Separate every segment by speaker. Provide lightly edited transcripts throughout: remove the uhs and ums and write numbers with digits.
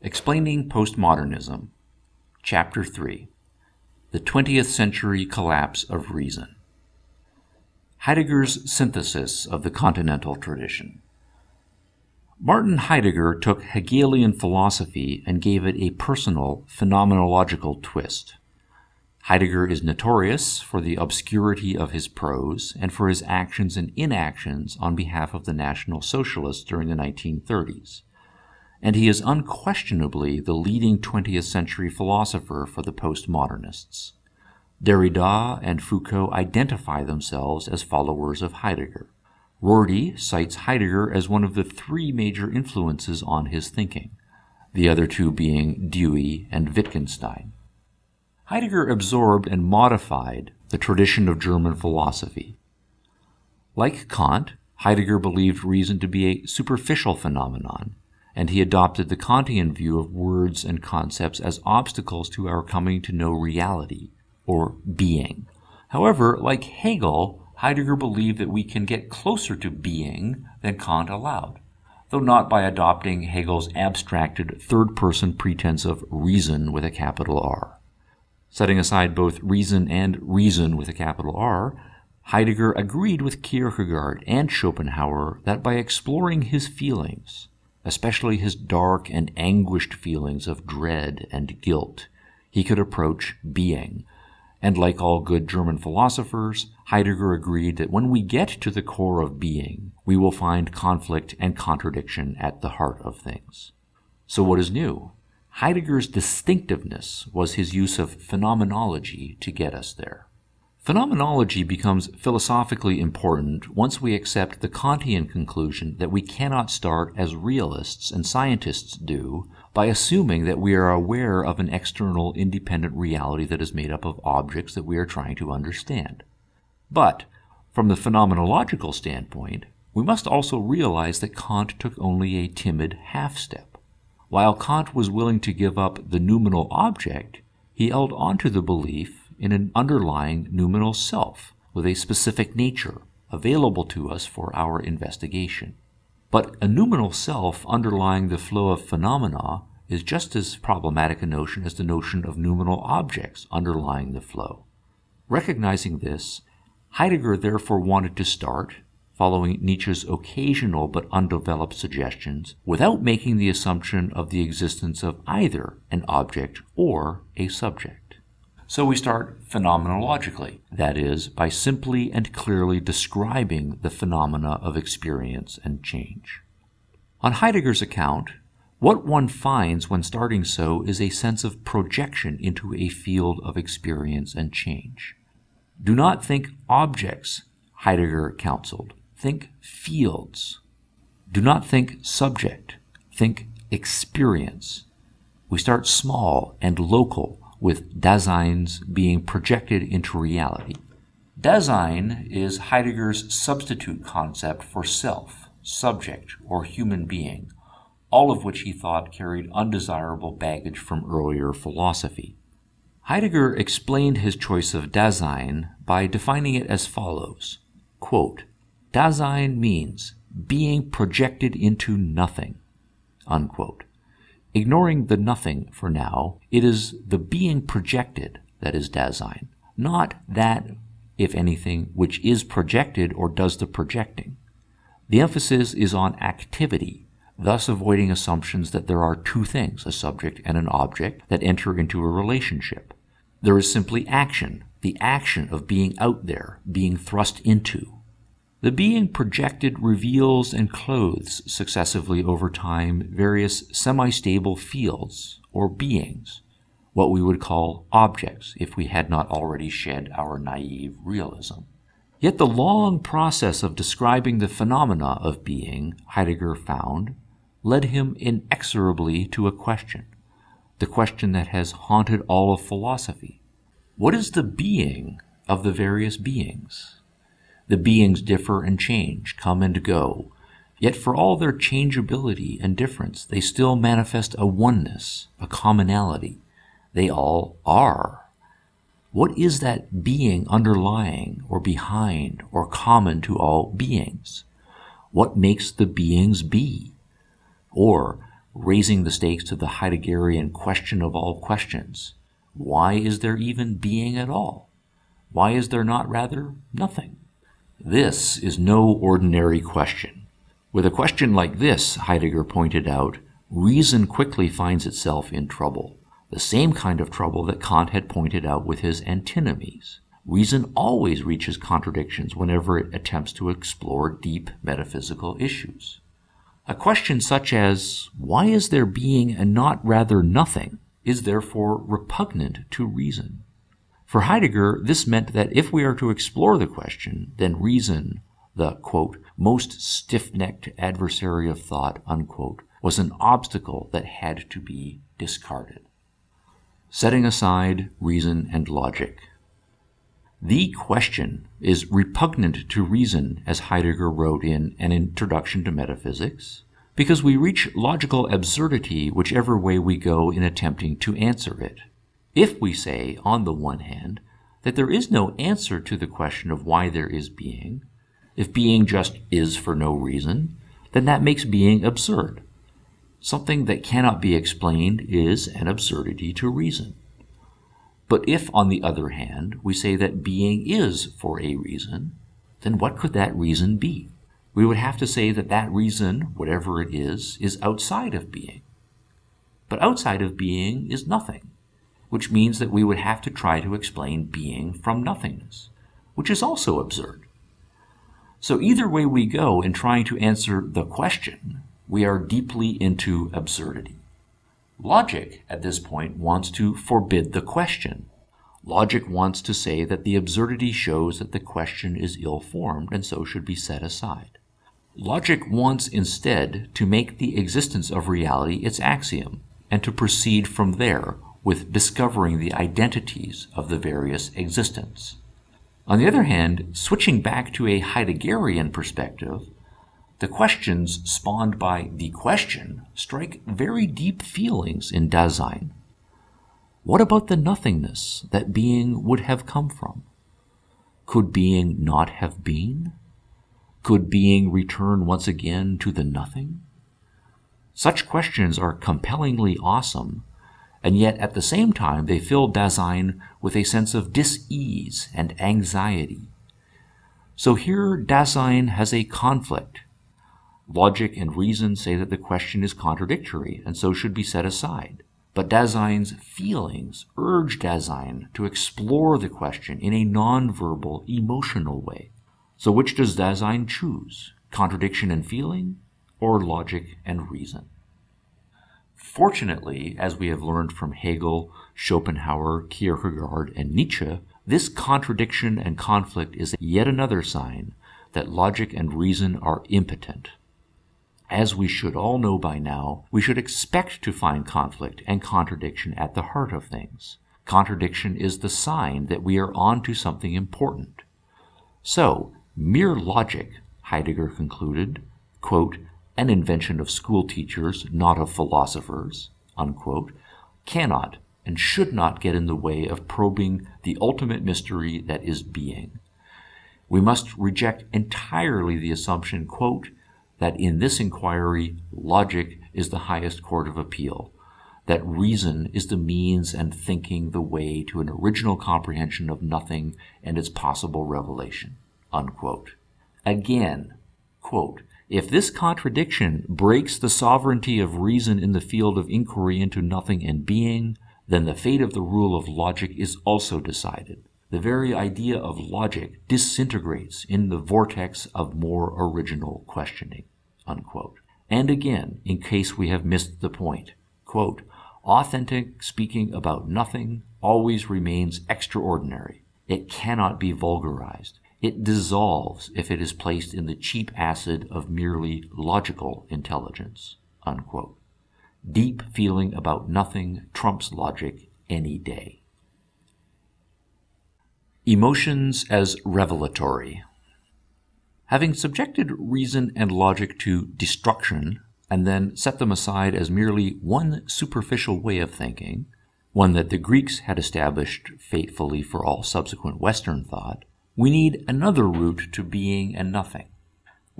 Speaker 1: Explaining Postmodernism, Chapter 3, The 20th-Century Collapse of Reason. Heidegger's synthesis of the continental tradition. Martin Heidegger took Hegelian philosophy and gave it a personal, phenomenological twist. Heidegger is notorious for the obscurity of his prose and for his actions and inactions on behalf of the National Socialists during the 1930s. And he is unquestionably the leading 20th-century philosopher for the postmodernists. Derrida and Foucault identify themselves as followers of Heidegger. Rorty cites Heidegger as one of the three major influences on his thinking, the other two being Dewey and Wittgenstein. Heidegger absorbed and modified the tradition of German philosophy. Like Kant, Heidegger believed reason to be a superficial phenomenon, and he adopted the Kantian view of words and concepts as obstacles to our coming to know reality, or being. However, like Hegel, Heidegger believed that we can get closer to being than Kant allowed, though not by adopting Hegel's abstracted third-person pretense of reason with a capital R. Setting aside both reason and reason with a capital R, Heidegger agreed with Kierkegaard and Schopenhauer that by exploring his feelings, especially his dark and anguished feelings of dread and guilt, he could approach being. And like all good German philosophers, Heidegger agreed that when we get to the core of being, we will find conflict and contradiction at the heart of things. So what is new? Heidegger's distinctiveness was his use of phenomenology to get us there. Phenomenology becomes philosophically important once we accept the Kantian conclusion that we cannot start as realists and scientists do by assuming that we are aware of an external independent reality that is made up of objects that we are trying to understand. But, from the phenomenological standpoint, we must also realize that Kant took only a timid half-step. While Kant was willing to give up the noumenal object, he held onto the belief in an underlying noumenal self with a specific nature available to us for our investigation. But a noumenal self underlying the flow of phenomena is just as problematic a notion as the notion of noumenal objects underlying the flow. Recognizing this, Heidegger therefore wanted to start, following Nietzsche's occasional but undeveloped suggestions, without making the assumption of the existence of either an object or a subject. So we start phenomenologically, that is, by simply and clearly describing the phenomena of experience and change. On Heidegger's account, what one finds when starting so is a sense of projection into a field of experience and change. Do not think objects, Heidegger counseled. Think fields. Do not think subject. Think experience. We start small and local, with Daseins being projected into reality. Dasein is Heidegger's substitute concept for self, subject, or human being, all of which he thought carried undesirable baggage from earlier philosophy. Heidegger explained his choice of Dasein by defining it as follows, quote, Dasein means being projected into nothing, unquote. Ignoring the nothing for now, it is the being projected that is Dasein, not that, if anything, which is projected or does the projecting. The emphasis is on activity, thus avoiding assumptions that there are two things, a subject and an object, that enter into a relationship. There is simply action, the action of being out there, being thrust into. The being projected reveals and clothes successively over time various semi-stable fields or beings, what we would call objects if we had not already shed our naive realism. Yet the long process of describing the phenomena of being, Heidegger found, led him inexorably to a question, the question that has haunted all of philosophy. What is the being of the various beings? The beings differ and change, come and go, yet for all their changeability and difference, they still manifest a oneness, a commonality. They all are. What is that being underlying or behind or common to all beings? What makes the beings be? Or, raising the stakes to the Heideggerian question of all questions. Why is there even being at all? Why is there not rather nothing? This is no ordinary question. With a question like this, Heidegger pointed out, reason quickly finds itself in trouble, the same kind of trouble that Kant had pointed out with his antinomies. Reason always reaches contradictions whenever it attempts to explore deep metaphysical issues. A question such as, why is there being and not rather nothing, is therefore repugnant to reason. For Heidegger, this meant that if we are to explore the question, then reason, the, quote, most stiff-necked adversary of thought, unquote, was an obstacle that had to be discarded. Setting aside reason and logic. The question is repugnant to reason, as Heidegger wrote in An Introduction to Metaphysics, because we reach logical absurdity whichever way we go in attempting to answer it. If we say, on the one hand, that there is no answer to the question of why there is being, if being just is for no reason, then that makes being absurd. Something that cannot be explained is an absurdity to reason. But if, on the other hand, we say that being is for a reason, then what could that reason be? We would have to say that that reason, whatever it is outside of being. But outside of being is nothing, which means that we would have to try to explain being from nothingness, which is also absurd. So either way we go in trying to answer the question, we are deeply into absurdity. Logic, at this point, wants to forbid the question. Logic wants to say that the absurdity shows that the question is ill-formed and so should be set aside. Logic wants instead to make the existence of reality its axiom and to proceed from there with discovering the identities of the various existents. On the other hand, switching back to a Heideggerian perspective, the questions spawned by the question strike very deep feelings in Dasein. What about the nothingness that being would have come from? Could being not have been? Could being return once again to the nothing? Such questions are compellingly awesome, and yet at the same time they fill Dasein with a sense of dis-ease and anxiety. So here Dasein has a conflict. Logic and reason say that the question is contradictory and so should be set aside. But Dasein's feelings urge Dasein to explore the question in a non-verbal, emotional way. So which does Dasein choose? Contradiction and feeling, or logic and reason? Fortunately, as we have learned from Hegel, Schopenhauer, Kierkegaard, and Nietzsche, this contradiction and conflict is yet another sign that logic and reason are impotent. As we should all know by now, we should expect to find conflict and contradiction at the heart of things. Contradiction is the sign that we are on to something important. So, mere logic, Heidegger concluded, quote, an invention of school teachers, not of philosophers, unquote, cannot and should not get in the way of probing the ultimate mystery that is being. We must reject entirely the assumption, quote, that in this inquiry, logic is the highest court of appeal, that reason is the means and thinking the way to an original comprehension of nothing and its possible revelation, unquote. Again, quote, if this contradiction breaks the sovereignty of reason in the field of inquiry into nothing and being, then the fate of the rule of logic is also decided. The very idea of logic disintegrates in the vortex of more original questioning, unquote. And again, in case we have missed the point, quote, authentic speaking about nothing always remains extraordinary. It cannot be vulgarized. It dissolves if it is placed in the cheap acid of merely logical intelligence, unquote. Deep feeling about nothing trumps logic any day. Emotions as revelatory. Having subjected reason and logic to destruction and then set them aside as merely one superficial way of thinking, one that the Greeks had established fatefully for all subsequent Western thought, we need another route to being and nothing,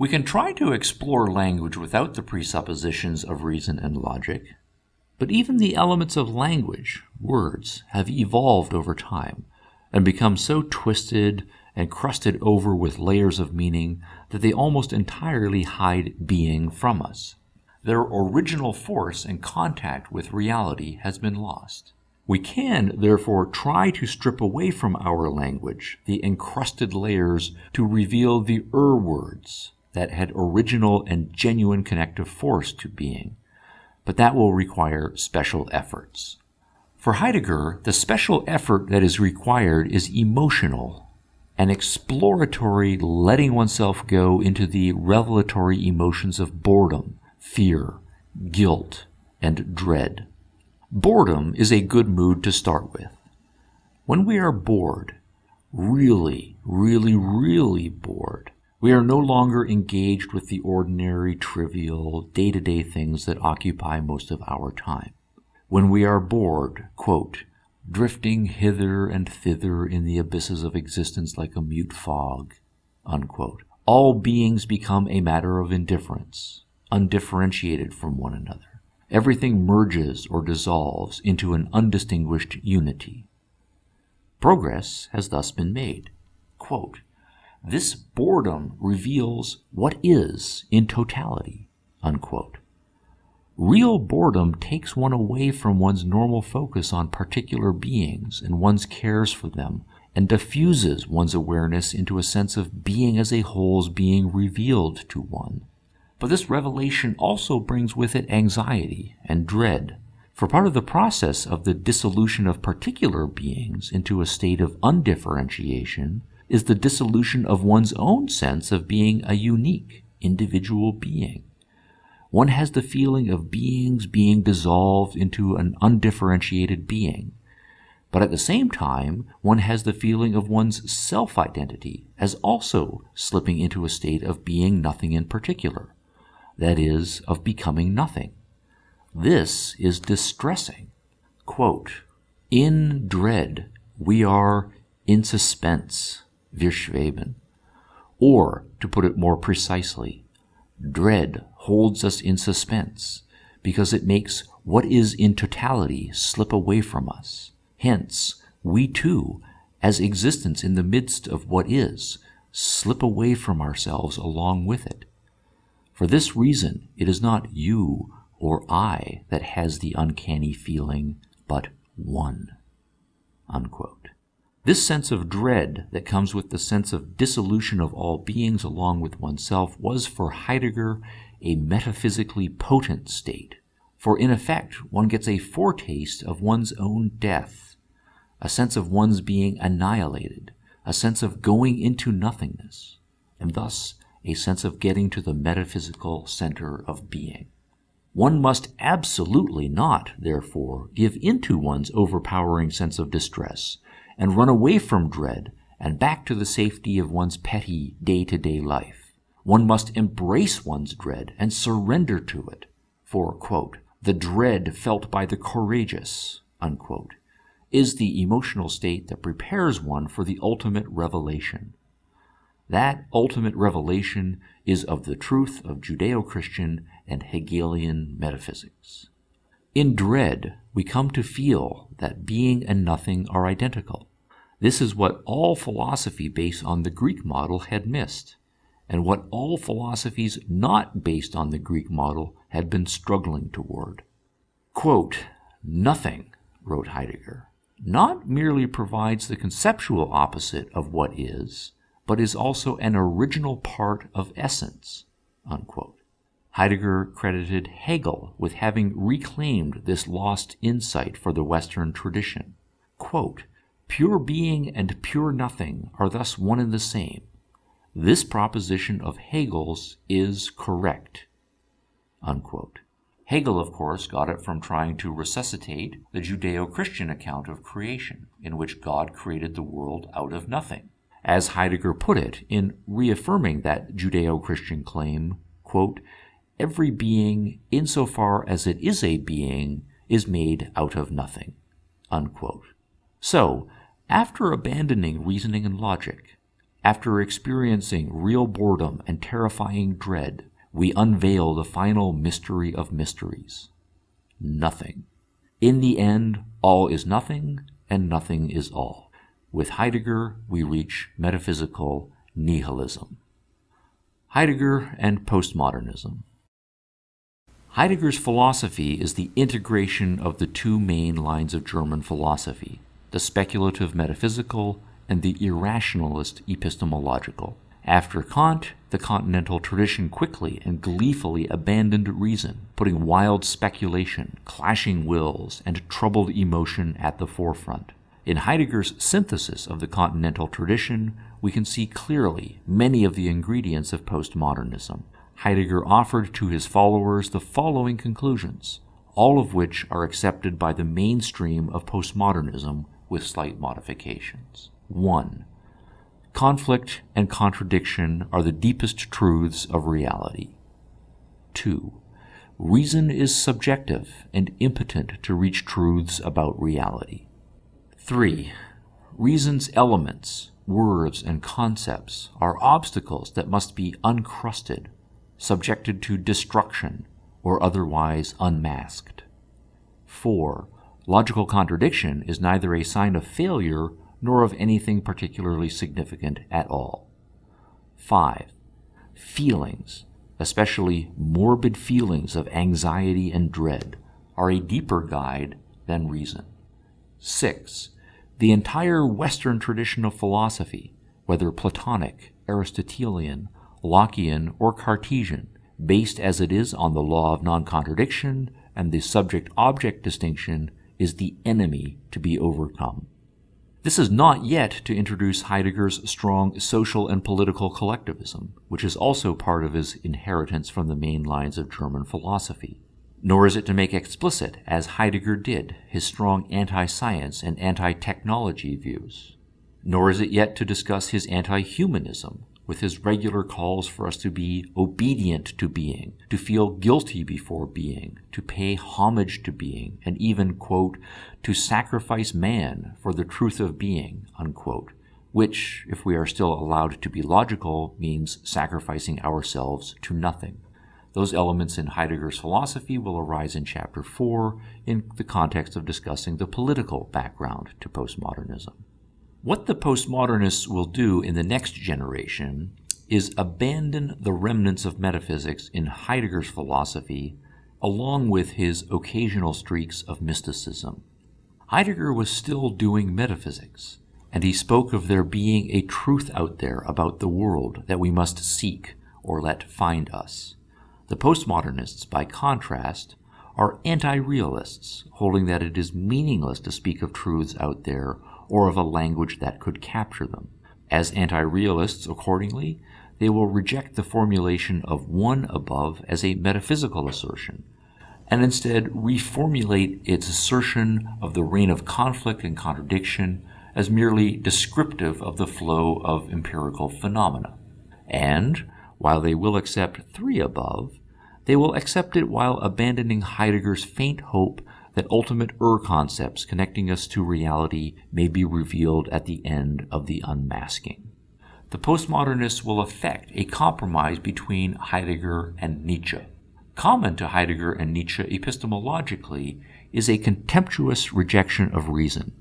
Speaker 1: We can try to explore language without the presuppositions of reason and logic, but even the elements of language, words, have evolved over time and become so twisted and crusted over with layers of meaning that they almost entirely hide being from us. Their original force and contact with reality has been lost. We can, therefore, try to strip away from our language the encrusted layers to reveal the words that had original and genuine connective force to being, but that will require special efforts. For Heidegger, the special effort that is required is emotional, an exploratory letting oneself go into the revelatory emotions of boredom, fear, guilt, and dread. Boredom is a good mood to start with. When we are bored, really bored, we are no longer engaged with the ordinary, trivial, day-to-day things that occupy most of our time. When we are bored, quote, drifting hither and thither in the abysses of existence like a mute fog, unquote, all beings become a matter of indifference, undifferentiated from one another. Everything merges or dissolves into an undistinguished unity. Progress has thus been made. Quote, this boredom reveals what is in totality, unquote. Real boredom takes one away from one's normal focus on particular beings and one's cares for them, and diffuses one's awareness into a sense of being as a whole's being revealed to one. But this revelation also brings with it anxiety and dread, for part of the process of the dissolution of particular beings into a state of undifferentiation is the dissolution of one's own sense of being a unique, individual being. One has the feeling of beings being dissolved into an undifferentiated being, but at the same time, one has the feeling of one's self-identity as also slipping into a state of being nothing in particular. That is, of becoming nothing. This is distressing. Quote, in dread, we are in suspense, wir schweben. Or, to put it more precisely, dread holds us in suspense because it makes what is in totality slip away from us. Hence, we too, as existence in the midst of what is, slip away from ourselves along with it. For this reason, it is not you or I that has the uncanny feeling, but one, unquote. This sense of dread that comes with the sense of dissolution of all beings along with oneself was for Heidegger a metaphysically potent state, for in effect one gets a foretaste of one's own death, a sense of one's being annihilated, a sense of going into nothingness, and thus a sense of getting to the metaphysical center of being. One must absolutely not, therefore, give in to one's overpowering sense of distress and run away from dread and back to the safety of one's petty day-to-day life. One must embrace one's dread and surrender to it, for, quote, the dread felt by the courageous, unquote, is the emotional state that prepares one for the ultimate revelation. That ultimate revelation is of the truth of Judeo-Christian and Hegelian metaphysics. In dread, we come to feel that being and nothing are identical. This is what all philosophy based on the Greek model had missed, and what all philosophies not based on the Greek model had been struggling toward. Quote, nothing, wrote Heidegger, not merely provides the conceptual opposite of what is, but is also an original part of essence, unquote. Heidegger credited Hegel with having reclaimed this lost insight for the Western tradition. Quote, pure being and pure nothing are thus one and the same. This proposition of Hegel's is correct, unquote. Hegel, of course, got it from trying to resuscitate the Judeo-Christian account of creation, in which God created the world out of nothing. As Heidegger put it in reaffirming that Judeo-Christian claim, quote, every being, insofar as it is a being, is made out of nothing, unquote. So, after abandoning reasoning and logic, After experiencing real boredom and terrifying dread, we unveil the final mystery of mysteries. Nothing. In the end, all is nothing, and nothing is all. With Heidegger, we reach metaphysical nihilism. Heidegger and postmodernism. Heidegger's philosophy is the integration of the two main lines of German philosophy, the speculative metaphysical and the irrationalist epistemological. After Kant, the continental tradition quickly and gleefully abandoned reason, putting wild speculation, clashing wills, and troubled emotion at the forefront. In Heidegger's synthesis of the continental tradition, we can see clearly many of the ingredients of postmodernism. Heidegger offered to his followers the following conclusions, all of which are accepted by the mainstream of postmodernism with slight modifications. 1. Conflict and contradiction are the deepest truths of reality. 2. Reason is subjective and impotent to reach truths about reality. 3. Reason's elements, words, and concepts are obstacles that must be uncrusted, subjected to destruction, or otherwise unmasked. 4. Logical contradiction is neither a sign of failure nor of anything particularly significant at all. 5. Feelings, especially morbid feelings of anxiety and dread, are a deeper guide than reason. 6. The entire Western tradition of philosophy, whether Platonic, Aristotelian, Lockean, or Cartesian, based as it is on the law of non-contradiction and the subject-object distinction, is the enemy to be overcome. This is not yet to introduce Heidegger's strong social and political collectivism, which is also part of his inheritance from the main lines of German philosophy. Nor is it to make explicit, as Heidegger did, his strong anti-science and anti-technology views. Nor is it yet to discuss his anti-humanism, with his regular calls for us to be obedient to being, to feel guilty before being, to pay homage to being, and even, quote, to sacrifice man for the truth of being, unquote, which, if we are still allowed to be logical, means sacrificing ourselves to nothing. Those elements in Heidegger's philosophy will arise in Chapter 4 in the context of discussing the political background to postmodernism. What the postmodernists will do in the next generation is abandon the remnants of metaphysics in Heidegger's philosophy, along with his occasional streaks of mysticism. Heidegger was still doing metaphysics, and he spoke of there being a truth out there about the world that we must seek or let find us. The postmodernists, by contrast, are anti-realists, holding that it is meaningless to speak of truths out there or of a language that could capture them. As anti-realists, accordingly, they will reject the formulation of one above as a metaphysical assertion, and instead reformulate its assertion of the reign of conflict and contradiction as merely descriptive of the flow of empirical phenomena. And, while they will accept 3 above, they will accept it while abandoning Heidegger's faint hope that ultimate concepts connecting us to reality may be revealed at the end of the unmasking. The postmodernists will effect a compromise between Heidegger and Nietzsche. Common to Heidegger and Nietzsche epistemologically is a contemptuous rejection of reason.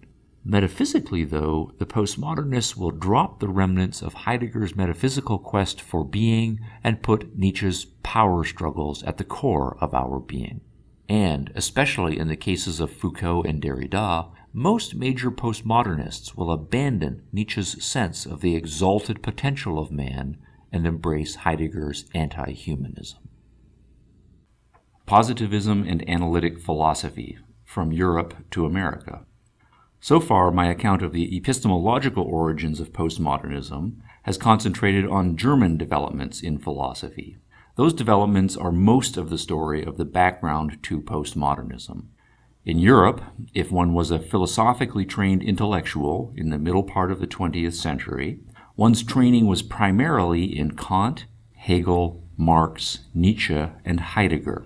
Speaker 1: Metaphysically, though, the postmodernists will drop the remnants of Heidegger's metaphysical quest for being and put Nietzsche's power struggles at the core of our being. And, especially in the cases of Foucault and Derrida, most major postmodernists will abandon Nietzsche's sense of the exalted potential of man and embrace Heidegger's anti-humanism. Positivism and Analytic Philosophy, from Europe to America. So far, my account of the epistemological origins of postmodernism has concentrated on German developments in philosophy. Those developments are most of the story of the background to postmodernism. In Europe, if one was a philosophically trained intellectual in the middle part of the 20th century, one's training was primarily in Kant, Hegel, Marx, Nietzsche, and Heidegger.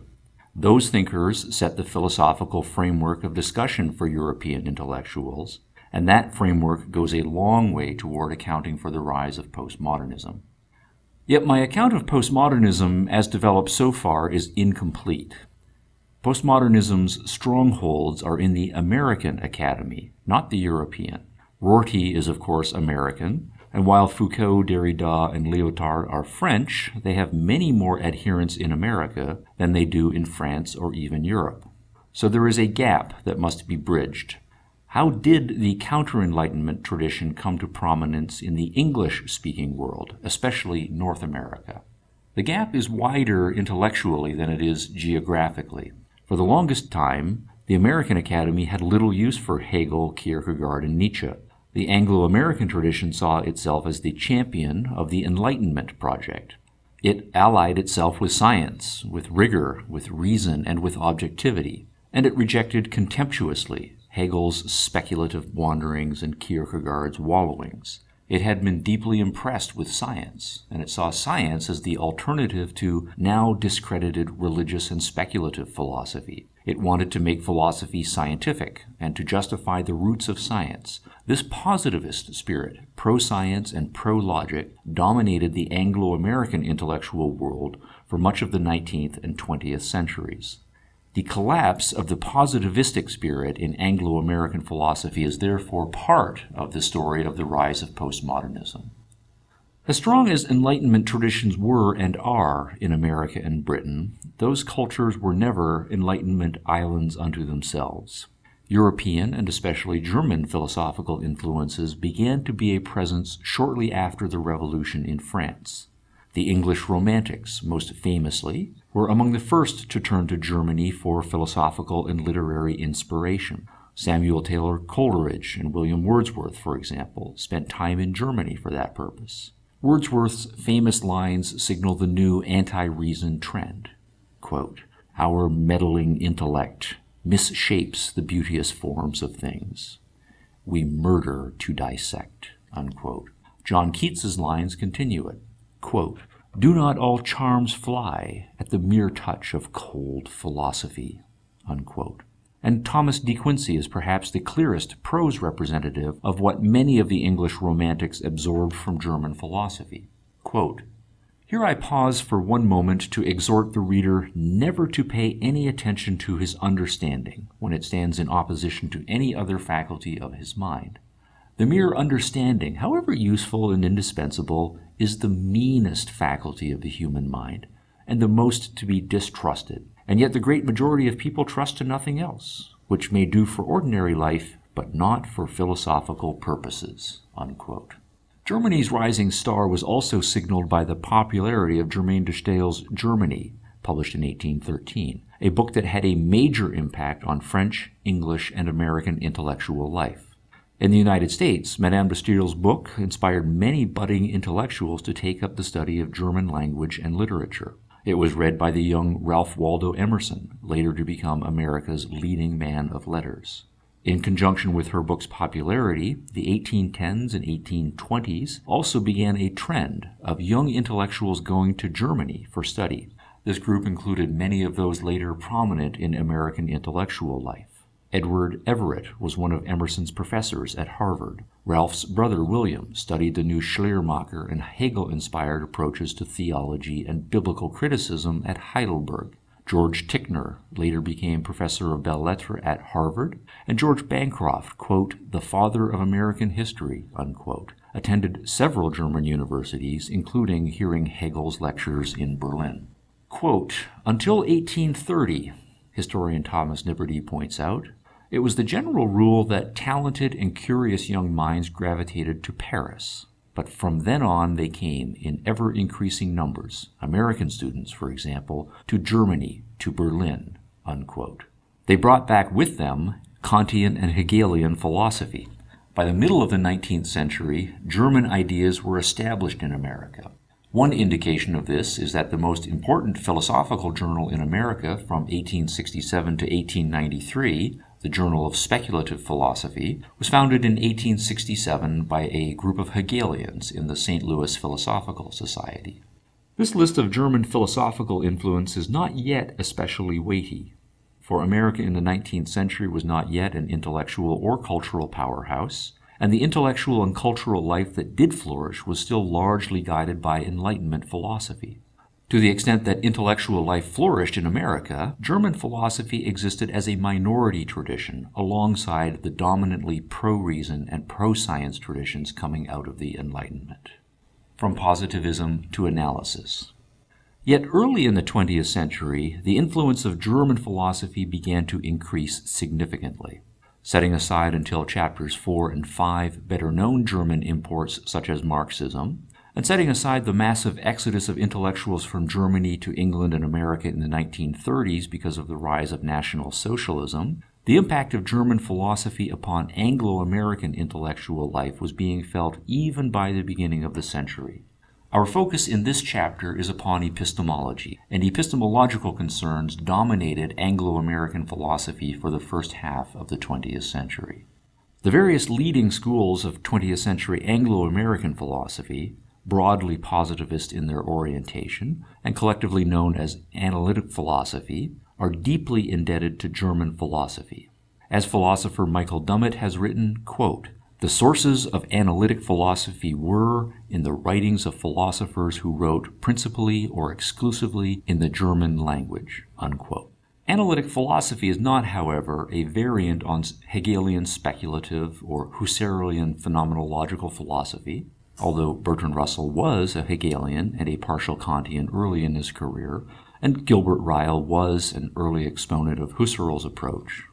Speaker 1: Those thinkers set the philosophical framework of discussion for European intellectuals, and that framework goes a long way toward accounting for the rise of postmodernism. Yet my account of postmodernism as developed so far is incomplete. Postmodernism's strongholds are in the American academy, not the European. Rorty is, of course, American, and while Foucault, Derrida, and Lyotard are French, they have many more adherents in America than they do in France or even Europe. So there is a gap that must be bridged. How did the counter-Enlightenment tradition come to prominence in the English-speaking world, especially North America? The gap is wider intellectually than it is geographically. For the longest time, the American Academy had little use for Hegel, Kierkegaard, and Nietzsche. The Anglo-American tradition saw itself as the champion of the Enlightenment project. It allied itself with science, with rigor, with reason, and with objectivity, and it rejected contemptuously Hegel's speculative wanderings and Kierkegaard's wallowings. It had been deeply impressed with science, and it saw science as the alternative to now discredited religious and speculative philosophy. It wanted to make philosophy scientific and to justify the roots of science. This positivist spirit, pro-science and pro-logic, dominated the Anglo-American intellectual world for much of the 19th and 20th centuries. The collapse of the positivistic spirit in Anglo-American philosophy is therefore part of the story of the rise of postmodernism. As strong as Enlightenment traditions were and are in America and Britain, those cultures were never Enlightenment islands unto themselves. European and especially German philosophical influences began to be a presence shortly after the Revolution in France. The English Romantics, most famously, were among the first to turn to Germany for philosophical and literary inspiration. Samuel Taylor Coleridge and William Wordsworth, for example, spent time in Germany for that purpose. Wordsworth's famous lines signal the new anti-reason trend. Quote, "Our meddling intellect misshapes the beauteous forms of things. We murder to dissect." Unquote. John Keats's lines continue it. Quote, "Do not all charms fly at the mere touch of cold philosophy?" Unquote. And Thomas de Quincey is perhaps the clearest prose representative of what many of the English Romantics absorbed from German philosophy. Quote, "Here I pause for one moment to exhort the reader never to pay any attention to his understanding when it stands in opposition to any other faculty of his mind. The mere understanding, however useful and indispensable, is the meanest faculty of the human mind, and the most to be distrusted. And yet the great majority of people trust to nothing else, which may do for ordinary life, but not for philosophical purposes." Unquote. Germany's rising star was also signaled by the popularity of Germain de Staël's Germany, published in 1813, a book that had a major impact on French, English, and American intellectual life. In the United States, Madame de Staël's book inspired many budding intellectuals to take up the study of German language and literature. It was read by the young Ralph Waldo Emerson, later to become America's leading man of letters. In conjunction with her book's popularity, the 1810s and 1820s also began a trend of young intellectuals going to Germany for study. This group included many of those later prominent in American intellectual life. Edward Everett was one of Emerson's professors at Harvard. Ralph's brother William studied the new Schleiermacher and Hegel-inspired approaches to theology and biblical criticism at Heidelberg. George Tickner later became professor of belles lettres at Harvard, and George Bancroft, quote, "the father of American history," unquote, attended several German universities, including hearing Hegel's lectures in Berlin. Quote, "Until 1830, historian Thomas Niberty points out, it was the general rule that talented and curious young minds gravitated to Paris. But from then on they came in ever-increasing numbers, American students, for example, to Germany, to Berlin," unquote. They brought back with them Kantian and Hegelian philosophy. By the middle of the 19th century, German ideas were established in America. One indication of this is that the most important philosophical journal in America from 1867 to 1893, the Journal of Speculative Philosophy, was founded in 1867 by a group of Hegelians in the St. Louis Philosophical Society. This list of German philosophical influence is not yet especially weighty. for America in the 19th century was not yet an intellectual or cultural powerhouse, and the intellectual and cultural life that did flourish was still largely guided by Enlightenment philosophy. To the extent that intellectual life flourished in America, German philosophy existed as a minority tradition alongside the dominantly pro-reason and pro-science traditions coming out of the Enlightenment. From positivism to analysis. Yet early in the 20th century, the influence of German philosophy began to increase significantly. Setting aside until chapters 4 and 5 better-known German imports such as Marxism, and setting aside the massive exodus of intellectuals from Germany to England and America in the 1930s because of the rise of National Socialism, the impact of German philosophy upon Anglo-American intellectual life was being felt even by the beginning of the century. Our focus in this chapter is upon epistemology, and epistemological concerns dominated Anglo-American philosophy for the first half of the 20th century. The various leading schools of 20th century Anglo-American philosophy, broadly positivist in their orientation, and collectively known as analytic philosophy, are deeply indebted to German philosophy. As philosopher Michael Dummett has written, quote, "The sources of analytic philosophy were in the writings of philosophers who wrote principally or exclusively in the German language," unquote. Analytic philosophy is not, however, a variant on Hegelian speculative or Husserlian phenomenological philosophy, although Bertrand Russell was a Hegelian and a partial Kantian early in his career, and Gilbert Ryle was an early exponent of Husserl's approach.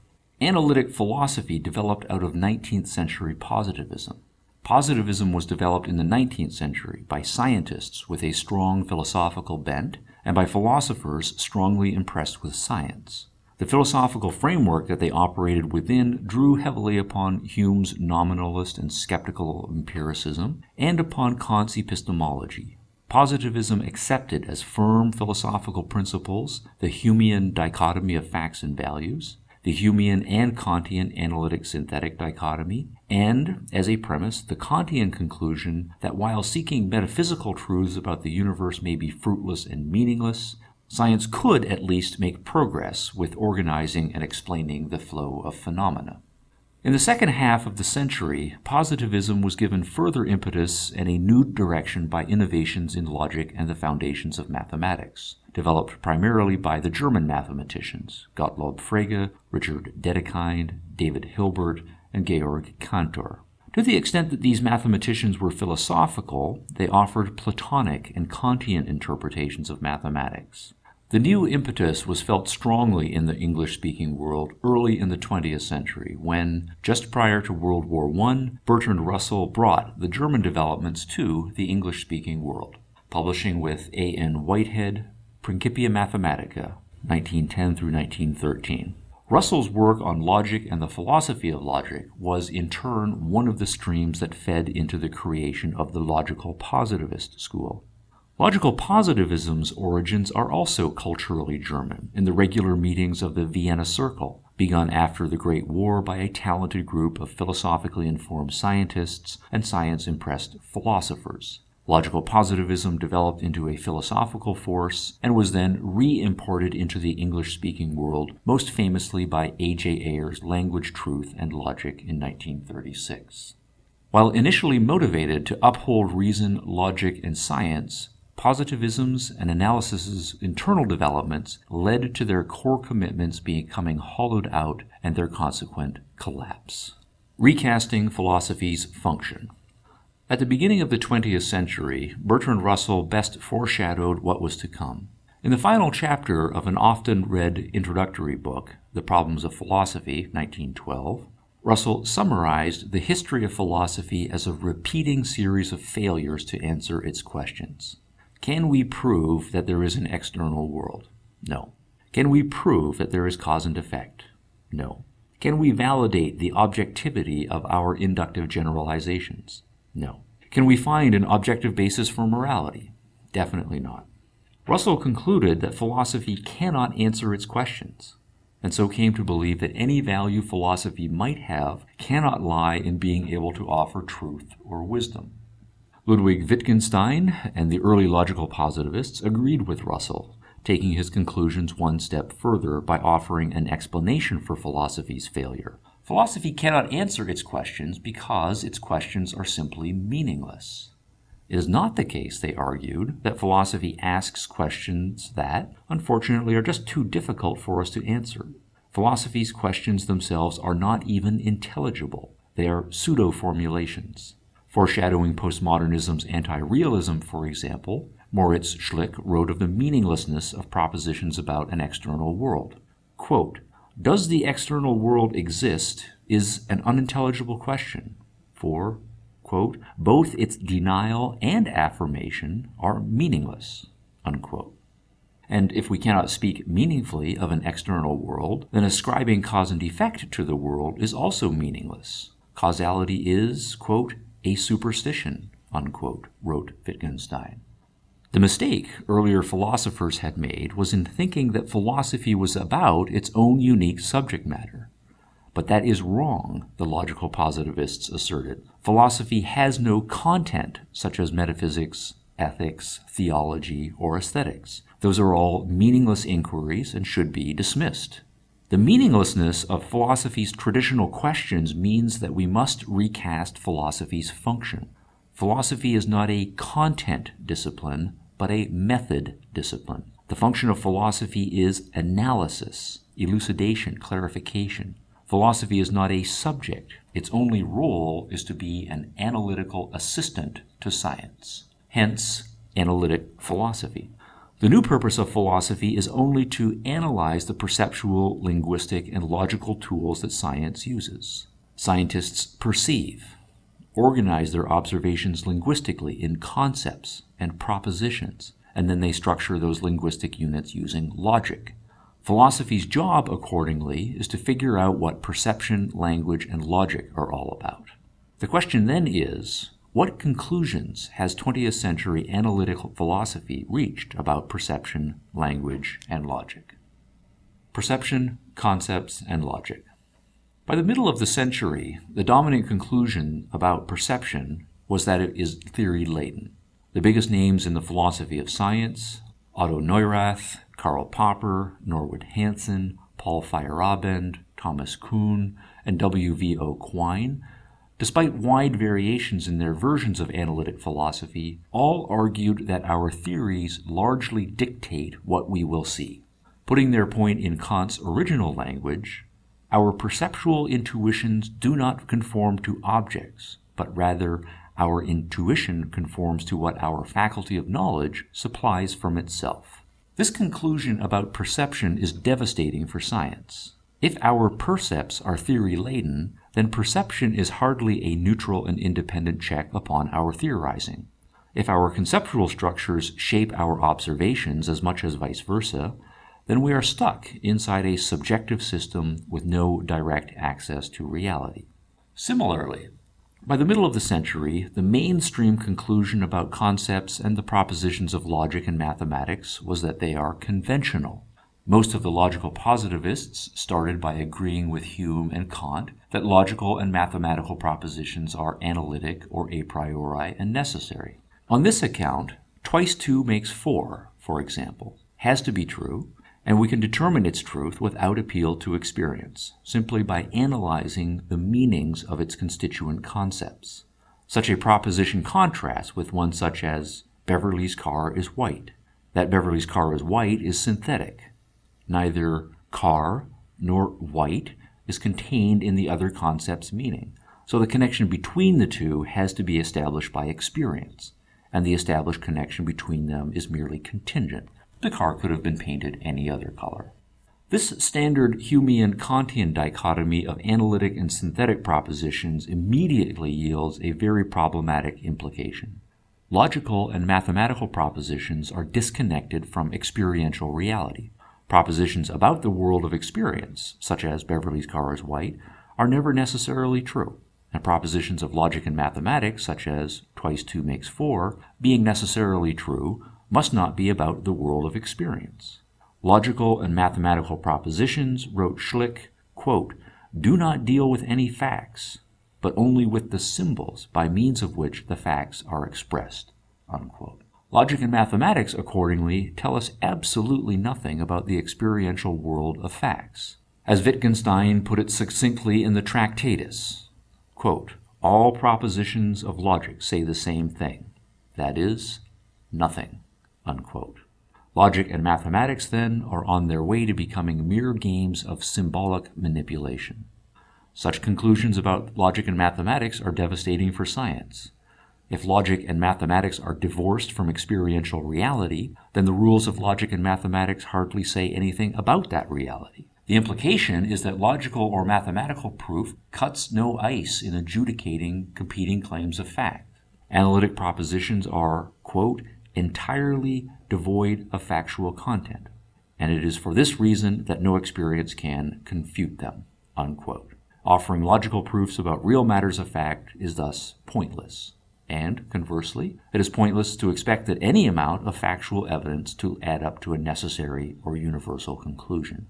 Speaker 1: Analytic philosophy developed out of 19th century positivism. Positivism was developed in the 19th century by scientists with a strong philosophical bent and by philosophers strongly impressed with science. The philosophical framework that they operated within drew heavily upon Hume's nominalist and skeptical empiricism and upon Kant's epistemology. Positivism accepted as firm philosophical principles the Humean dichotomy of facts and values, the Humean and Kantian analytic-synthetic dichotomy, and, as a premise, the Kantian conclusion that while seeking metaphysical truths about the universe may be fruitless and meaningless, science could at least make progress with organizing and explaining the flow of phenomena. In the second half of the century, positivism was given further impetus and a new direction by innovations in logic and the foundations of mathematics, developed primarily by the German mathematicians Gottlob Frege, Richard Dedekind, David Hilbert, and Georg Cantor. To the extent that these mathematicians were philosophical, they offered Platonic and Kantian interpretations of mathematics. The new impetus was felt strongly in the English-speaking world early in the 20th century when, just prior to World War I, Bertrand Russell brought the German developments to the English-speaking world, publishing with A. N. Whitehead, Principia Mathematica, 1910 through 1913. Russell's work on logic and the philosophy of logic was in turn one of the streams that fed into the creation of the logical positivist school. Logical positivism's origins are also culturally German, in the regular meetings of the Vienna Circle, begun after the Great War by a talented group of philosophically informed scientists and science-impressed philosophers. Logical positivism developed into a philosophical force and was then re-imported into the English-speaking world, most famously by A.J. Ayer's Language, Truth, and Logic in 1936. While initially motivated to uphold reason, logic, and science, positivism's and analysis's internal developments led to their core commitments becoming hollowed out and their consequent collapse. Recasting philosophy's function. At the beginning of the 20th century, Bertrand Russell best foreshadowed what was to come. In the final chapter of an often read introductory book, The Problems of Philosophy, 1912, Russell summarized the history of philosophy as a repeating series of failures to answer its questions. Can we prove that there is an external world? No. Can we prove that there is cause and effect? No. Can we validate the objectivity of our inductive generalizations? No. Can we find an objective basis for morality? Definitely not. Russell concluded that philosophy cannot answer its questions, and so came to believe that any value philosophy might have cannot lie in being able to offer truth or wisdom. Ludwig Wittgenstein and the early logical positivists agreed with Russell, taking his conclusions one step further by offering an explanation for philosophy's failure. Philosophy cannot answer its questions because its questions are simply meaningless. It is not the case, they argued, that philosophy asks questions that, unfortunately, are just too difficult for us to answer. Philosophy's questions themselves are not even intelligible. They are pseudo-formulations. Foreshadowing postmodernism's anti-realism, for example, Moritz Schlick wrote of the meaninglessness of propositions about an external world. Quote, "Does the external world exist is an unintelligible question, for, quote, both its denial and affirmation are meaningless," unquote. And if we cannot speak meaningfully of an external world, then ascribing cause and effect to the world is also meaningless. Causality is, quote, "a superstition," unquote, wrote Wittgenstein. The mistake earlier philosophers had made was in thinking that philosophy was about its own unique subject matter. But that is wrong, the logical positivists asserted. Philosophy has no content, such as metaphysics, ethics, theology, or aesthetics. Those are all meaningless inquiries and should be dismissed. The meaninglessness of philosophy's traditional questions means that we must recast philosophy's function. Philosophy is not a content discipline, but a method discipline. The function of philosophy is analysis, elucidation, clarification. Philosophy is not a subject. Its only role is to be an analytical assistant to science. Hence, analytic philosophy. The new purpose of philosophy is only to analyze the perceptual, linguistic, and logical tools that science uses. Scientists perceive, organize their observations linguistically in concepts and propositions, and then they structure those linguistic units using logic. Philosophy's job, accordingly, is to figure out what perception, language, and logic are all about. The question then is, what conclusions has 20th century analytical philosophy reached about perception, language, and logic? Perception, concepts, and logic. By the middle of the century, the dominant conclusion about perception was that it is theory-laden. The biggest names in the philosophy of science, Otto Neurath, Karl Popper, Norwood Hansen, Paul Feyerabend, Thomas Kuhn, and W.V.O. Quine, despite wide variations in their versions of analytic philosophy, all argued that our theories largely dictate what we will see. Putting their point in Kant's original language, our perceptual intuitions do not conform to objects, but rather our intuition conforms to what our faculty of knowledge supplies from itself. This conclusion about perception is devastating for science. If our percepts are theory-laden, then perception is hardly a neutral and independent check upon our theorizing. If our conceptual structures shape our observations as much as vice versa, then we are stuck inside a subjective system with no direct access to reality. Similarly, by the middle of the century, the mainstream conclusion about concepts and the propositions of logic and mathematics was that they are conventional. Most of the logical positivists started by agreeing with Hume and Kant that logical and mathematical propositions are analytic or a priori and necessary. On this account, twice 2 makes 4, for example, has to be true, and we can determine its truth without appeal to experience, simply by analyzing the meanings of its constituent concepts. Such a proposition contrasts with one such as, Beverly's car is white. That Beverly's car is white is synthetic. Neither car nor white is contained in the other concept's meaning, so the connection between the two has to be established by experience, and the established connection between them is merely contingent. The car could have been painted any other color. This standard Humean-Kantian dichotomy of analytic and synthetic propositions immediately yields a very problematic implication. Logical and mathematical propositions are disconnected from experiential reality. Propositions about the world of experience, such as Beverly's car is white, are never necessarily true, and propositions of logic and mathematics, such as twice 2 makes 4, being necessarily true, must not be about the world of experience. Logical and mathematical propositions, wrote Schlick, quote, do not deal with any facts, but only with the symbols by means of which the facts are expressed, unquote. Logic and mathematics, accordingly, tell us absolutely nothing about the experiential world of facts. As Wittgenstein put it succinctly in the Tractatus, quote, "All propositions of logic say the same thing, that is, nothing," unquote. Logic and mathematics, then, are on their way to becoming mere games of symbolic manipulation. Such conclusions about logic and mathematics are devastating for science. If logic and mathematics are divorced from experiential reality, then the rules of logic and mathematics hardly say anything about that reality. The implication is that logical or mathematical proof cuts no ice in adjudicating competing claims of fact. Analytic propositions are, quote, "entirely devoid of factual content, and it is for this reason that no experience can confute them," unquote. Offering logical proofs about real matters of fact is thus pointless. And, conversely, it is pointless to expect that any amount of factual evidence to add up to a necessary or universal conclusion.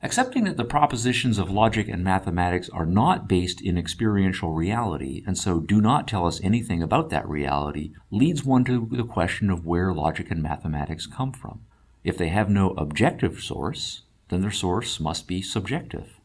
Speaker 1: Accepting that the propositions of logic and mathematics are not based in experiential reality and so do not tell us anything about that reality leads one to the question of where logic and mathematics come from. If they have no objective source, then their source must be subjective.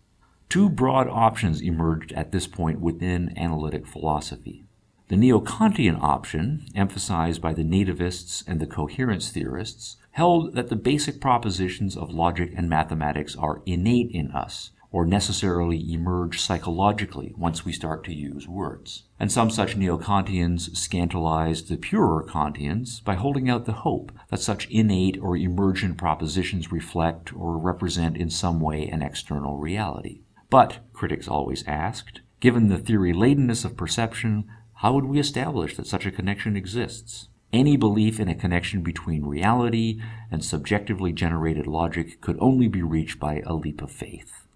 Speaker 1: Two broad options emerged at this point within analytic philosophy. The neo-Kantian option, emphasized by the nativists and the coherence theorists, held that the basic propositions of logic and mathematics are innate in us, or necessarily emerge psychologically once we start to use words. And some such neo-Kantians scandalized the purer Kantians by holding out the hope that such innate or emergent propositions reflect or represent in some way an external reality. But, critics always asked, given the theory-ladenness of perception, how would we establish that such a connection exists? Any belief in a connection between reality and subjectively generated logic could only be reached by a leap of faith.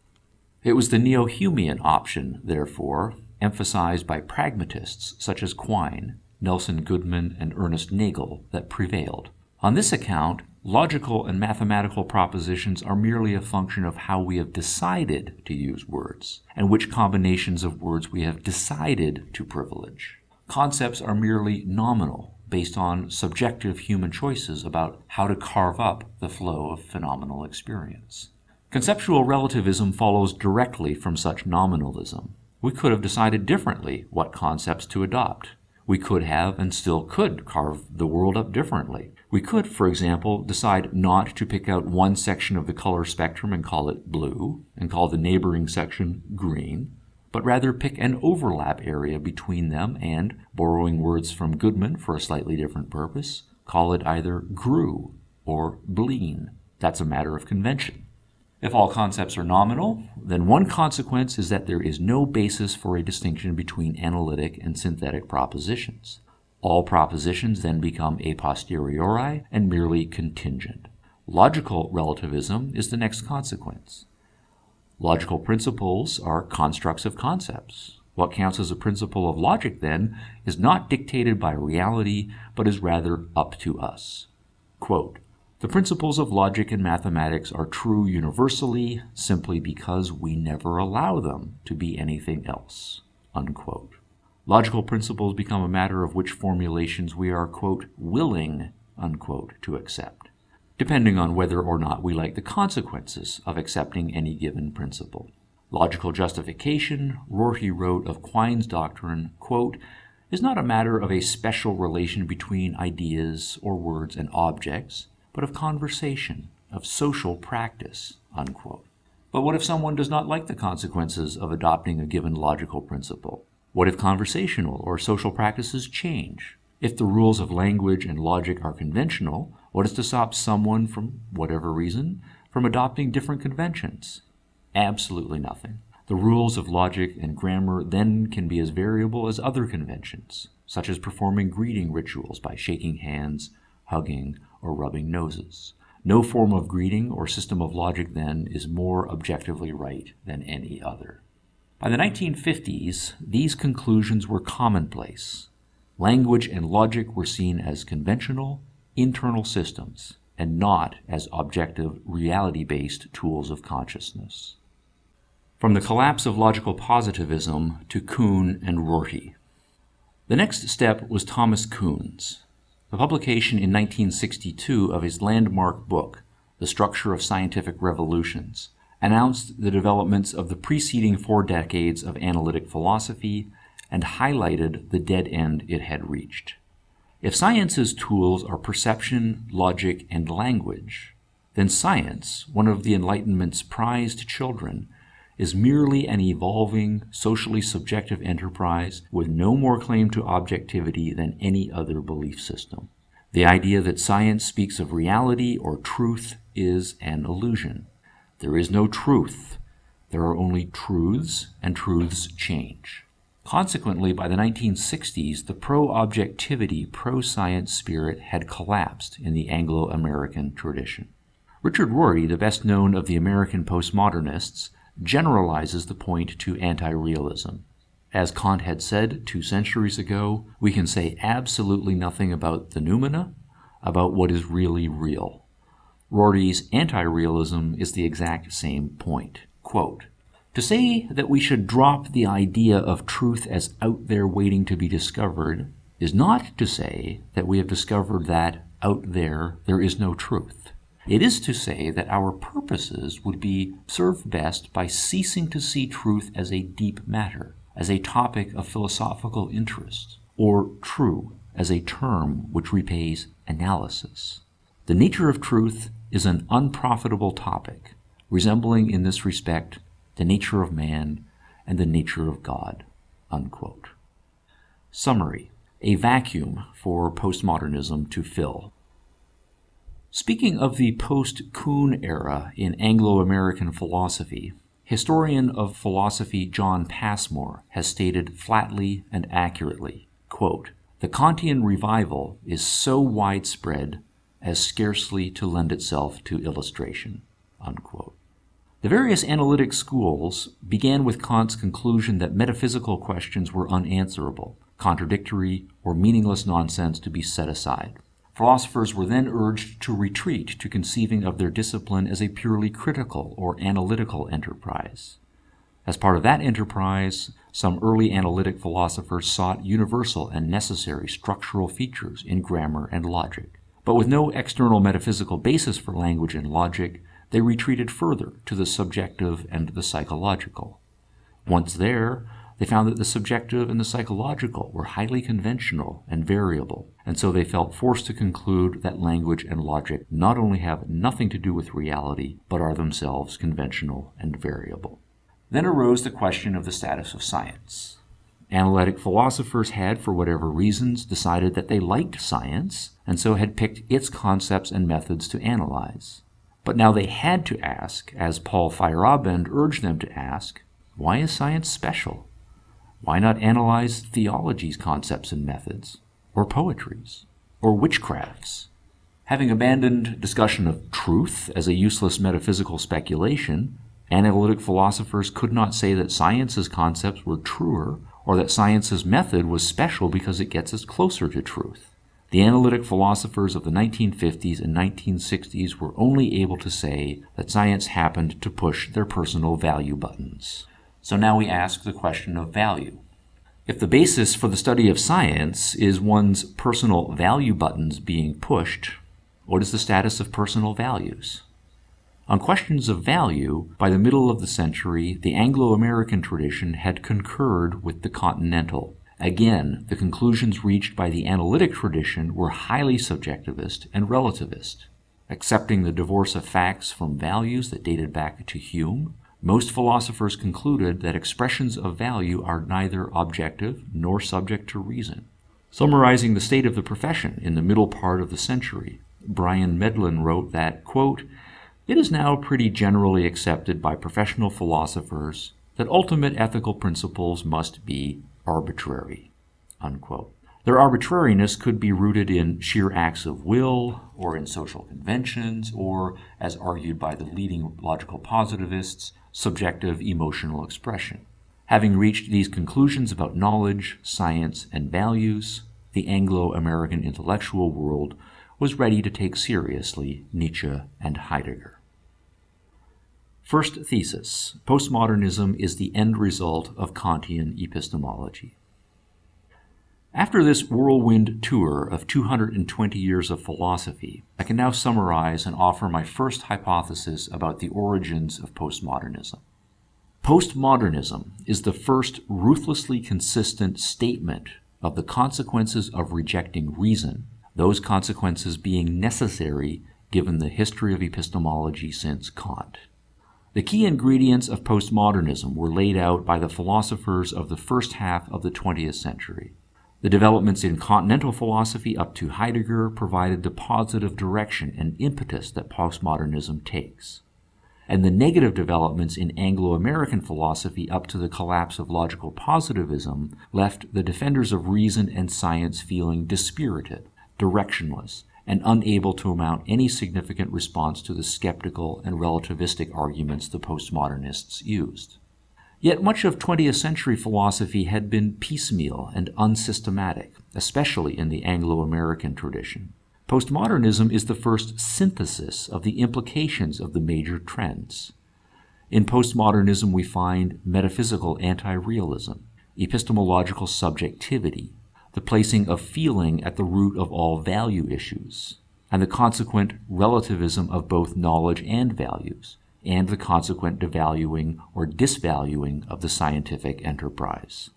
Speaker 1: It was the neo-Humean option, therefore, emphasized by pragmatists such as Quine, Nelson Goodman, and Ernest Nagel, that prevailed. On this account, logical and mathematical propositions are merely a function of how we have decided to use words, and which combinations of words we have decided to privilege. Concepts are merely nominal, based on subjective human choices about how to carve up the flow of phenomenal experience. Conceptual relativism follows directly from such nominalism. We could have decided differently what concepts to adopt. We could have and still could carve the world up differently. We could, for example, decide not to pick out one section of the color spectrum and call it blue, and call the neighboring section green, but rather pick an overlap area between them and, borrowing words from Goodman for a slightly different purpose, call it either grew or bleen. That's a matter of convention. If all concepts are nominal, then one consequence is that there is no basis for a distinction between analytic and synthetic propositions. All propositions then become a posteriori and merely contingent. Logical relativism is the next consequence. Logical principles are constructs of concepts. What counts as a principle of logic, then, is not dictated by reality, but is rather up to us. Quote, "The principles of logic and mathematics are true universally simply because we never allow them to be anything else." Unquote. Logical principles become a matter of which formulations we are, quote, "willing," unquote, to accept, depending on whether or not we like the consequences of accepting any given principle. Logical justification, Rorty wrote of Quine's doctrine, quote, "is not a matter of a special relation between ideas or words and objects, but of conversation, of social practice," unquote. But what if someone does not like the consequences of adopting a given logical principle? What if conversational or social practices change? If the rules of language and logic are conventional, what is to stop someone, from whatever reason, from adopting different conventions? Absolutely nothing. The rules of logic and grammar then can be as variable as other conventions, such as performing greeting rituals by shaking hands, hugging, or rubbing noses. No form of greeting or system of logic, then, is more objectively right than any other. By the 1950s, these conclusions were commonplace. Language and logic were seen as conventional, internal systems, and not as objective, reality-based tools of consciousness. From the collapse of logical positivism to Kuhn and Rorty. The next step was Thomas Kuhn's. The publication in 1962 of his landmark book, The Structure of Scientific Revolutions, announced the developments of the preceding 4 decades of analytic philosophy and highlighted the dead end it had reached. If science's tools are perception, logic, and language, then science, one of the Enlightenment's prized children, is merely an evolving, socially subjective enterprise with no more claim to objectivity than any other belief system. The idea that science speaks of reality or truth is an illusion. There is no truth. There are only truths, and truths change. Consequently, by the 1960s, the pro-objectivity, pro-science spirit had collapsed in the Anglo-American tradition. Richard Rorty, the best known of the American postmodernists, generalizes the point to anti-realism. As Kant had said 2 centuries ago, we can say absolutely nothing about the noumena, about what is really real. Rorty's anti-realism is the exact same point. Quote, "To say that we should drop the idea of truth as out there waiting to be discovered is not to say that we have discovered that out there is no truth. It is to say that our purposes would be served best by ceasing to see truth as a deep matter, as a topic of philosophical interest, or true as a term which repays analysis. The nature of truth is an unprofitable topic, resembling in this respect the nature of man and the nature of God." Unquote. Summary: a vacuum for postmodernism to fill. Speaking of the post-Kuhn era in Anglo-American philosophy, historian of philosophy John Passmore has stated flatly and accurately, quote, "The Kantian revival is so widespread as scarcely to lend itself to illustration." Unquote. The various analytic schools began with Kant's conclusion that metaphysical questions were unanswerable, contradictory, or meaningless nonsense to be set aside. Philosophers were then urged to retreat to conceiving of their discipline as a purely critical or analytical enterprise. As part of that enterprise, some early analytic philosophers sought universal and necessary structural features in grammar and logic. But with no external metaphysical basis for language and logic, they retreated further to the subjective and the psychological. Once there, they found that the subjective and the psychological were highly conventional and variable, and so they felt forced to conclude that language and logic not only have nothing to do with reality, but are themselves conventional and variable. Then arose the question of the status of science. Analytic philosophers had, for whatever reasons, decided that they liked science, and so had picked its concepts and methods to analyze. But now they had to ask, as Paul Feyerabend urged them to ask, why is science special? Why not analyze theology's concepts and methods, or poetry's, or witchcraft's? Having abandoned discussion of truth as a useless metaphysical speculation, analytic philosophers could not say that science's concepts were truer, or that science's method was special because it gets us closer to truth. The analytic philosophers of the 1950s and 1960s were only able to say that science happened to push their personal value buttons. So now we ask the question of value. If the basis for the study of science is one's personal value buttons being pushed, what is the status of personal values? On questions of value, by the middle of the century, the Anglo-American tradition had concurred with the Continental. Again, the conclusions reached by the analytic tradition were highly subjectivist and relativist. Accepting the divorce of facts from values that dated back to Hume, most philosophers concluded that expressions of value are neither objective nor subject to reason. Summarizing the state of the profession in the middle part of the century, Brian Medlin wrote that, quote, "It is now pretty generally accepted by professional philosophers that ultimate ethical principles must be arbitrary." Unquote. Their arbitrariness could be rooted in sheer acts of will, or in social conventions, or, as argued by the leading logical positivists, subjective emotional expression. Having reached these conclusions about knowledge, science, and values, the Anglo-American intellectual world was ready to take seriously Nietzsche and Heidegger. First thesis: postmodernism is the end result of Kantian epistemology. After this whirlwind tour of 220 years of philosophy, I can now summarize and offer my first hypothesis about the origins of postmodernism. Postmodernism is the first ruthlessly consistent statement of the consequences of rejecting reason, those consequences being necessary given the history of epistemology since Kant. The key ingredients of postmodernism were laid out by the philosophers of the first half of the 20th century. The developments in continental philosophy up to Heidegger provided the positive direction and impetus that postmodernism takes. And the negative developments in Anglo-American philosophy up to the collapse of logical positivism left the defenders of reason and science feeling dispirited, directionless, and unable to mount any significant response to the skeptical and relativistic arguments the postmodernists used. Yet much of 20th century philosophy had been piecemeal and unsystematic, especially in the Anglo-American tradition. Postmodernism is the first synthesis of the implications of the major trends. In postmodernism we find metaphysical anti-realism, epistemological subjectivity, the placing of feeling at the root of all value issues, and the consequent relativism of both knowledge and values, and the consequent devaluing or disvaluing of the scientific enterprise.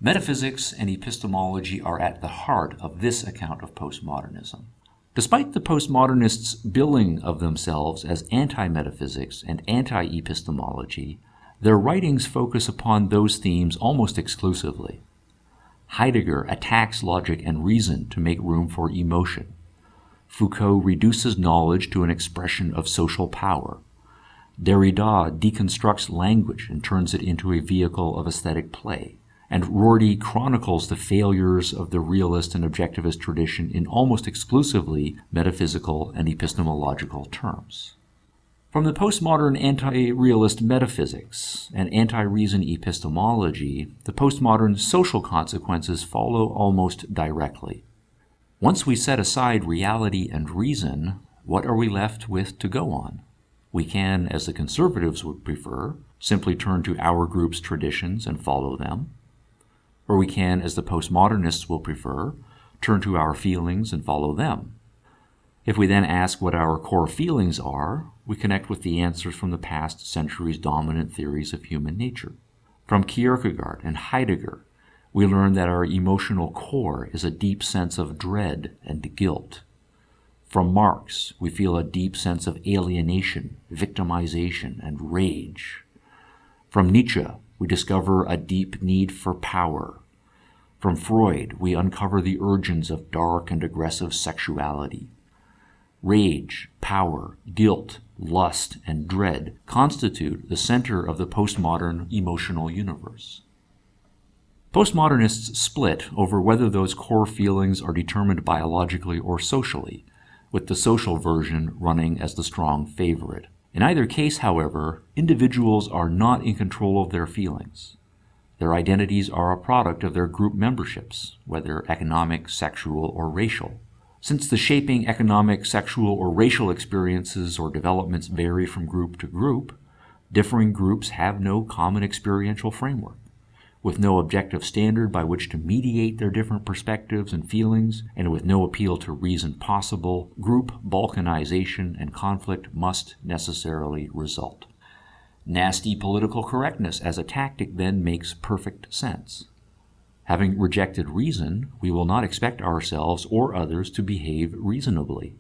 Speaker 1: Metaphysics and epistemology are at the heart of this account of postmodernism. Despite the postmodernists' billing of themselves as anti-metaphysics and anti-epistemology, their writings focus upon those themes almost exclusively. Heidegger attacks logic and reason to make room for emotion. Foucault reduces knowledge to an expression of social power. Derrida deconstructs language and turns it into a vehicle of aesthetic play. And Rorty chronicles the failures of the realist and objectivist tradition in almost exclusively metaphysical and epistemological terms. From the postmodern anti-realist metaphysics and anti-reason epistemology, the postmodern social consequences follow almost directly. Once we set aside reality and reason, what are we left with to go on? We can, as the conservatives would prefer, simply turn to our group's traditions and follow them. Or we can, as the postmodernists will prefer, turn to our feelings and follow them. If we then ask what our core feelings are, we connect with the answers from the past century's dominant theories of human nature. From Kierkegaard and Heidegger, we learn that our emotional core is a deep sense of dread and guilt. From Marx, we feel a deep sense of alienation, victimization, and rage. From Nietzsche, we discover a deep need for power. From Freud, we uncover the urgings of dark and aggressive sexuality. Rage, power, guilt, lust, and dread constitute the center of the postmodern emotional universe. Postmodernists split over whether those core feelings are determined biologically or socially, with the social version running as the strong favorite. In either case, however, individuals are not in control of their feelings. Their identities are a product of their group memberships, whether economic, sexual, or racial. Since the shaping economic, sexual, or racial experiences or developments vary from group to group, differing groups have no common experiential framework. With no objective standard by which to mediate their different perspectives and feelings, and with no appeal to reason possible, group balkanization and conflict must necessarily result. Nasty political correctness as a tactic then makes perfect sense. Having rejected reason, we will not expect ourselves or others to behave reasonably.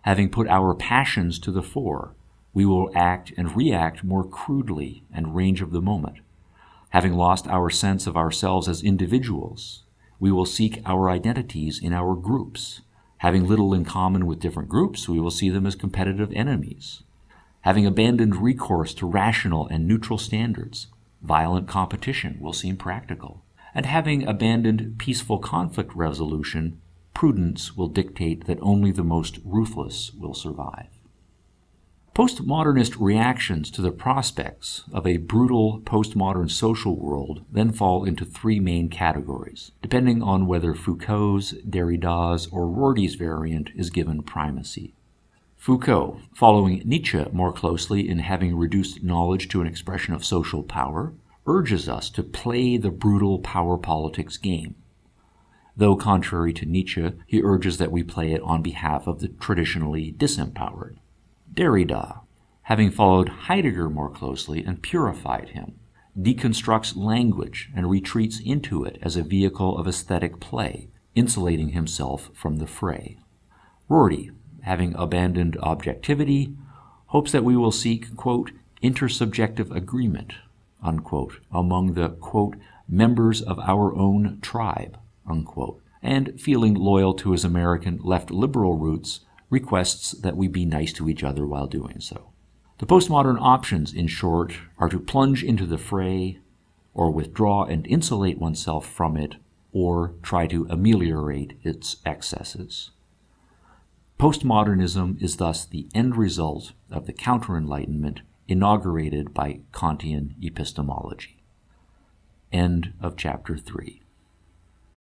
Speaker 1: Having put our passions to the fore, we will act and react more crudely and range of the moment. Having lost our sense of ourselves as individuals, we will seek our identities in our groups. Having little in common with different groups, we will see them as competitive enemies. Having abandoned recourse to rational and neutral standards, violent competition will seem practical. And having abandoned peaceful conflict resolution, prudence will dictate that only the most ruthless will survive. Postmodernist reactions to the prospects of a brutal postmodern social world then fall into three main categories, depending on whether Foucault's, Derrida's, or Rorty's variant is given primacy. Foucault, following Nietzsche more closely in having reduced knowledge to an expression of social power, urges us to play the brutal power politics game. though contrary to Nietzsche, he urges that we play it on behalf of the traditionally disempowered. Derrida, having followed Heidegger more closely and purified him, deconstructs language and retreats into it as a vehicle of aesthetic play, insulating himself from the fray. Rorty, having abandoned objectivity, hopes that we will seek, quote, intersubjective agreement, unquote, among the, quote, members of our own tribe, unquote, and feeling loyal to his American left liberal roots, requests that we be nice to each other while doing so. The postmodern options, in short, are to plunge into the fray, or withdraw and insulate oneself from it, or try to ameliorate its excesses. Postmodernism is thus the end result of the counter-enlightenment inaugurated by Kantian epistemology. End of chapter 3.